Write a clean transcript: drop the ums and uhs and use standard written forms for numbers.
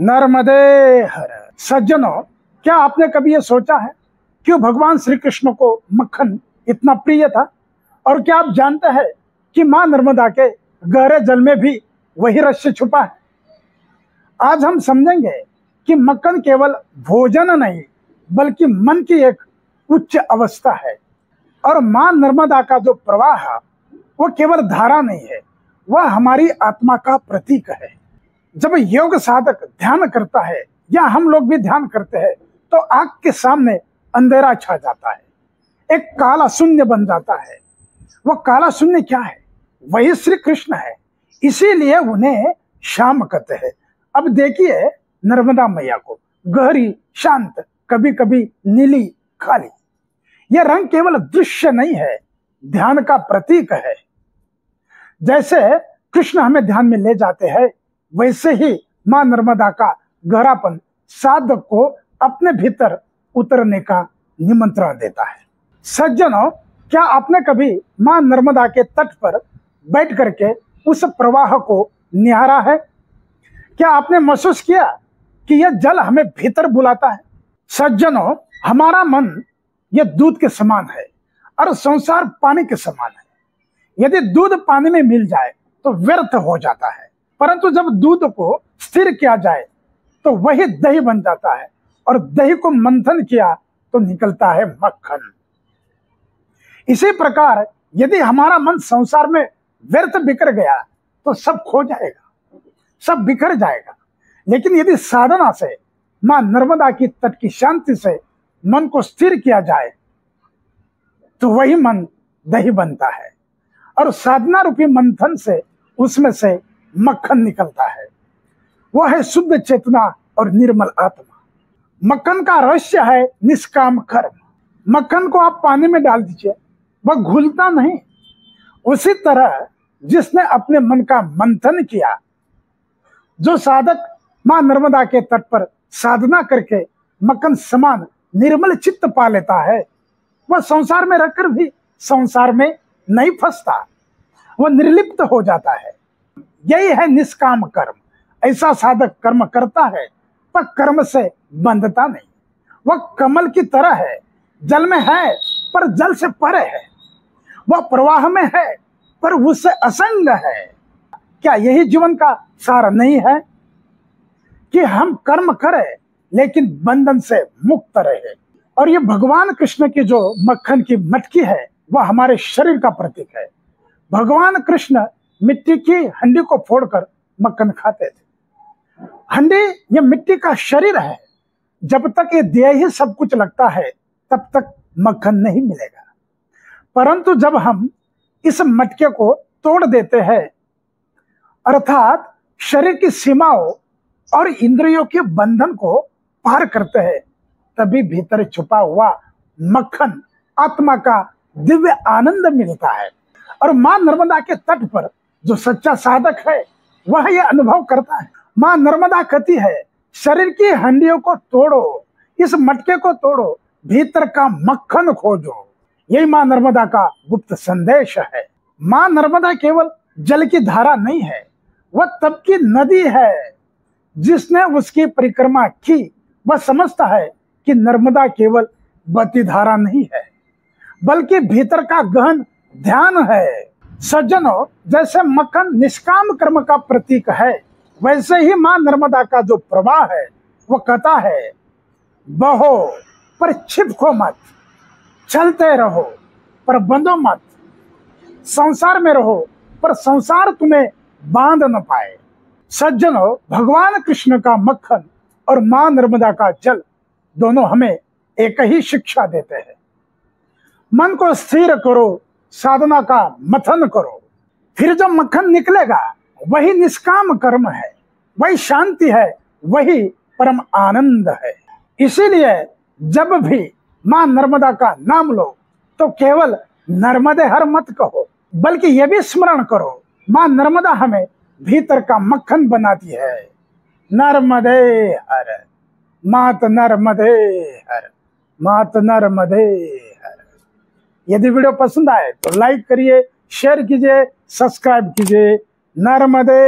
नर्मदे हर। सज्जनों, क्या आपने कभी ये सोचा है क्यों भगवान श्री कृष्ण को मक्खन इतना प्रिय था? और क्या आप जानते हैं कि मां नर्मदा के गहरे जल में भी वही रहस्य छुपा है? आज हम समझेंगे कि मक्खन केवल भोजन नहीं बल्कि मन की एक उच्च अवस्था है। और मां नर्मदा का जो प्रवाह है वो केवल धारा नहीं है, वह हमारी आत्मा का प्रतीक है। जब योग साधक ध्यान करता है या हम लोग भी ध्यान करते हैं तो आंख के सामने अंधेरा छा जाता है, एक काला शून्य बन जाता है। वो काला शून्य क्या है? वही श्री कृष्ण है, इसीलिए उन्हें श्याम कहते हैं। अब देखिए नर्मदा मैया को, गहरी, शांत, कभी कभी नीली, खाली। यह रंग केवल दृश्य नहीं है, ध्यान का प्रतीक है। जैसे कृष्ण हमें ध्यान में ले जाते हैं, वैसे ही मां नर्मदा का गहरापन साधक को अपने भीतर उतरने का निमंत्रण देता है। सज्जनों, क्या आपने कभी मां नर्मदा के तट पर बैठ करके उस प्रवाह को निहारा है? क्या आपने महसूस किया कि यह जल हमें भीतर बुलाता है? सज्जनों, हमारा मन यह दूध के समान है और संसार पानी के समान है। यदि दूध पानी में मिल जाए तो व्यर्थ हो जाता है, परंतु जब दूध को स्थिर किया जाए तो वही दही बन जाता है, और दही को मंथन किया तो निकलता है मक्खन। इसी प्रकार यदि हमारा मन संसार में व्यर्थ बिखर गया तो सब खो जाएगा, सब बिखर जाएगा। लेकिन यदि साधना से मां नर्मदा की तट की शांति से मन को स्थिर किया जाए तो वही मन दही बनता है, और साधना रूपी मंथन से उसमें से मक्खन निकलता है। वह है शुद्ध चेतना और निर्मल आत्मा। मक्खन का रहस्य है निष्काम कर्म। मक्खन को आप पानी में डाल दीजिए, वह घुलता नहीं। उसी तरह जिसने अपने मन का मंथन किया, जो साधक मां नर्मदा के तट पर साधना करके मक्खन समान निर्मल चित्त पा लेता है, वह संसार में रहकर भी संसार में नहीं फंसता, वह निर्लिप्त हो जाता है। यही है निष्काम कर्म। ऐसा साधक कर्म करता है पर कर्म से बंधता नहीं। वह कमल की तरह है, जल में है पर जल से परे है। वह प्रवाह में है पर उससे असंग है। क्या यही जीवन का सार नहीं है कि हम कर्म करें लेकिन बंधन से मुक्त रहे? और ये भगवान कृष्ण की जो मक्खन की मटकी है वह हमारे शरीर का प्रतीक है। भगवान कृष्ण मिट्टी की हंडी को फोड़कर मक्खन खाते थे। हंडी ये मिट्टी का शरीर है। जब तक ये देह ही सब कुछ लगता है तब तक मक्खन नहीं मिलेगा, परंतु जब हम इस मटके को तोड़ देते हैं, अर्थात शरीर की सीमाओं और इंद्रियों के बंधन को पार करते हैं, तभी भीतर छुपा हुआ मक्खन आत्मा का दिव्य आनंद मिलता है। और मां नर्मदा के तट पर जो सच्चा साधक है वह यह अनुभव करता है। मां नर्मदा कहती है, शरीर की हंडियों को तोड़ो, इस मटके को तोड़ो, भीतर का मक्खन खोजो। यही मां नर्मदा का गुप्त संदेश है। मां नर्मदा केवल जल की धारा नहीं है, वह तप की नदी है। जिसने उसकी परिक्रमा की वह समझता है कि नर्मदा केवल बहती धारा नहीं है बल्कि भीतर का गहन ध्यान है। सज्जनों, जैसे मक्खन निष्काम कर्म का प्रतीक है, वैसे ही मां नर्मदा का जो प्रवाह है वो कहता है, बहो पर छिपको मत, चलते रहो पर बंधो मत, संसार में रहो पर संसार तुम्हें बांध न पाए। सज्जनों, भगवान कृष्ण का मक्खन और मां नर्मदा का जल दोनों हमें एक ही शिक्षा देते हैं। मन को स्थिर करो, साधना का मथन करो, फिर जो मक्खन निकलेगा वही निष्काम कर्म है, वही शांति है, वही परम आनंद है। इसीलिए जब भी मां नर्मदा का नाम लो तो केवल नर्मदे हर मत कहो, बल्कि यह भी स्मरण करो, मां नर्मदा हमें भीतर का मक्खन बनाती है। नर्मदे हर, मात नर्मदे हर, मात नर्मदे हर। यदि वीडियो पसंद आए तो लाइक करिए, शेयर कीजिए, सब्सक्राइब कीजिए। नर्मदे